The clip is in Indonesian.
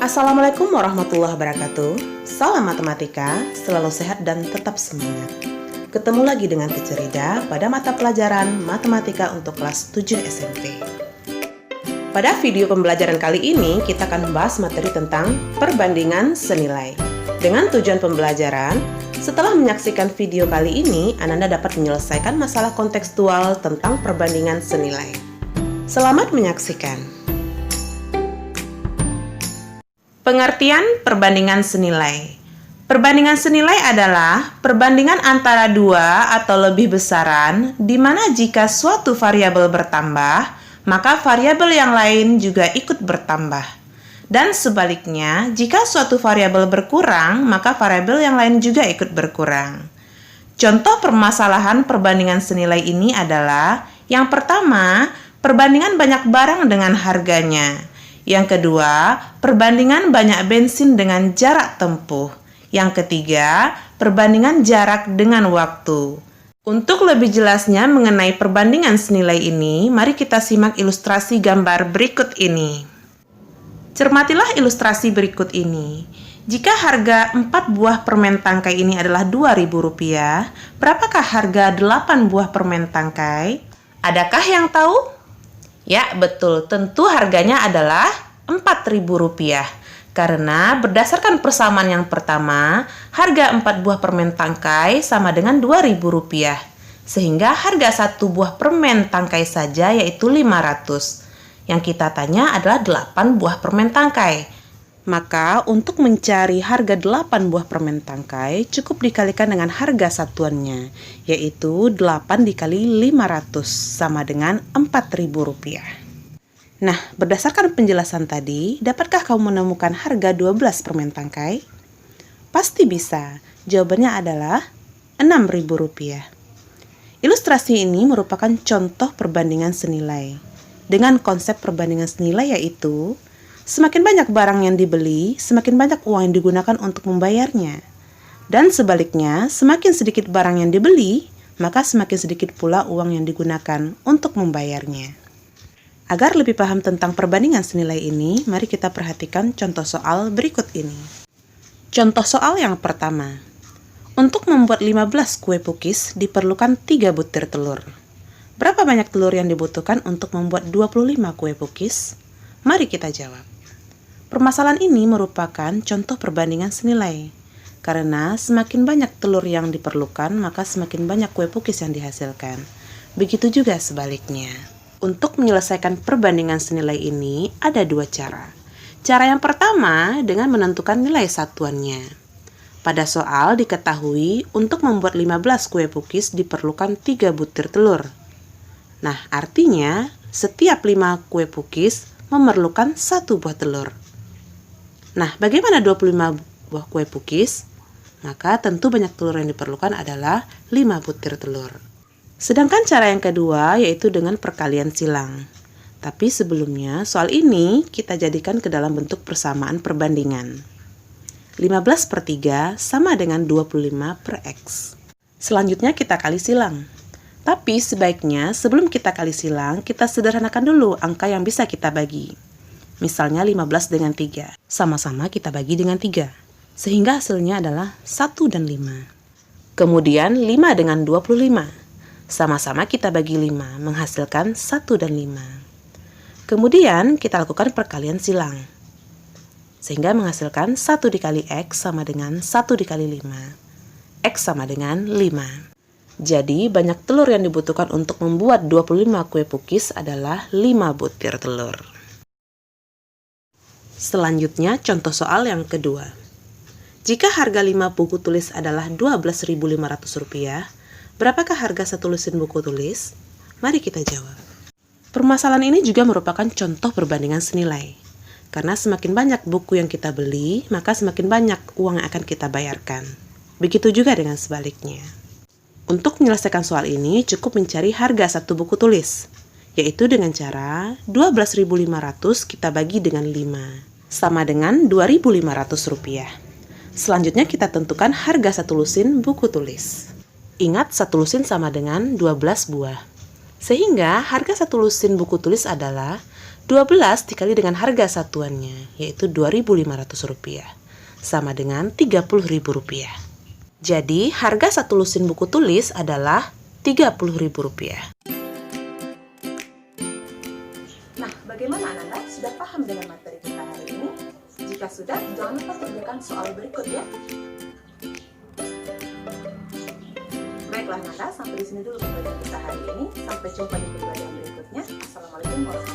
Assalamualaikum warahmatullahi wabarakatuh. Salam matematika, selalu sehat dan tetap semangat. Ketemu lagi dengan Teacher Rida pada mata pelajaran Matematika untuk kelas 7 SMP. Pada video pembelajaran kali ini, kita akan membahas materi tentang perbandingan senilai. Dengan tujuan pembelajaran, setelah menyaksikan video kali ini, Ananda dapat menyelesaikan masalah kontekstual tentang perbandingan senilai. Selamat menyaksikan. Pengertian perbandingan senilai. Perbandingan senilai adalah perbandingan antara dua atau lebih besaran, di mana jika suatu variabel bertambah, maka variabel yang lain juga ikut bertambah. Dan sebaliknya, jika suatu variabel berkurang, maka variabel yang lain juga ikut berkurang. Contoh permasalahan perbandingan senilai ini adalah, yang pertama, perbandingan banyak barang dengan harganya. Yang kedua, perbandingan banyak bensin dengan jarak tempuh. Yang ketiga, perbandingan jarak dengan waktu. Untuk lebih jelasnya mengenai perbandingan senilai ini, mari kita simak ilustrasi gambar berikut ini. Cermatilah ilustrasi berikut ini. Jika harga 4 buah permen tangkai ini adalah Rp2.000, berapakah harga 8 buah permen tangkai? Adakah yang tahu? Ya, betul. Tentu harganya adalah Rp4.000. Karena berdasarkan persamaan yang pertama, harga 4 buah permen tangkai sama dengan Rp2.000. Sehingga harga 1 buah permen tangkai saja yaitu 500. Yang kita tanya adalah 8 buah permen tangkai. Maka untuk mencari harga 8 buah permen tangkai cukup dikalikan dengan harga satuannya, yaitu 8 dikali 500 sama dengan Rp4.000. Nah, berdasarkan penjelasan tadi, dapatkah kamu menemukan harga 12 permen tangkai? Pasti bisa. Jawabannya adalah Rp6.000. Ilustrasi ini merupakan contoh perbandingan senilai. Dengan konsep perbandingan senilai yaitu, semakin banyak barang yang dibeli, semakin banyak uang yang digunakan untuk membayarnya. Dan sebaliknya, semakin sedikit barang yang dibeli, maka semakin sedikit pula uang yang digunakan untuk membayarnya. Agar lebih paham tentang perbandingan senilai ini, mari kita perhatikan contoh soal berikut ini. Contoh soal yang pertama. Untuk membuat 15 kue pukis, diperlukan 3 butir telur. Berapa banyak telur yang dibutuhkan untuk membuat 25 kue pukis? Mari kita jawab. Permasalahan ini merupakan contoh perbandingan senilai. Karena semakin banyak telur yang diperlukan, maka semakin banyak kue pukis yang dihasilkan. Begitu juga sebaliknya. Untuk menyelesaikan perbandingan senilai ini, ada 2 cara. Cara yang pertama dengan menentukan nilai satuannya. Pada soal diketahui untuk membuat 15 kue pukis diperlukan 3 butir telur. Nah, artinya setiap 5 kue pukis memerlukan 1 buah telur. Nah, bagaimana 25 buah kue pukis? Maka tentu banyak telur yang diperlukan adalah 5 butir telur. Sedangkan cara yang kedua yaitu dengan perkalian silang. Tapi sebelumnya soal ini kita jadikan ke dalam bentuk persamaan perbandingan. 15/3 sama dengan 25 per X. Selanjutnya kita kali silang. Tapi sebaiknya sebelum kita kali silang, kita sederhanakan dulu angka yang bisa kita bagi. Misalnya 15 dengan 3. Sama-sama kita bagi dengan 3. Sehingga hasilnya adalah 1 dan 5. Kemudian 5 dengan 25. Sama-sama kita bagi 5, menghasilkan 1 dan 5. Kemudian kita lakukan perkalian silang. Sehingga menghasilkan 1 dikali X sama dengan 1 dikali 5. X sama dengan 5. Jadi, banyak telur yang dibutuhkan untuk membuat 25 kue pukis adalah 5 butir telur. Selanjutnya, contoh soal yang kedua. Jika harga 5 buku tulis adalah Rp12.500, berapakah harga 1 lusin buku tulis? Mari kita jawab. Permasalahan ini juga merupakan contoh perbandingan senilai. Karena semakin banyak buku yang kita beli, maka semakin banyak uang yang akan kita bayarkan. Begitu juga dengan sebaliknya. Untuk menyelesaikan soal ini, cukup mencari harga 1 buku tulis, yaitu dengan cara 12.500 kita bagi dengan 5, sama dengan Rp2.500. Selanjutnya kita tentukan harga 1 lusin buku tulis. Ingat 1 lusin sama dengan 12 buah. Sehingga harga 1 lusin buku tulis adalah 12 dikali dengan harga satuannya, yaitu Rp2.500, sama dengan Rp30.000. Jadi, harga satu lusin buku tulis adalah Rp30.000. Nah, bagaimana Ananda? Sudah paham dengan materi kita hari ini? Jika sudah, jangan lupa kerjakan soal berikut ya. Baiklah Ananda, sampai di sini dulu pembelajaran kita hari ini. Sampai jumpa di pembelajaran berikutnya. Assalamualaikum warahmatullahi wabarakatuh.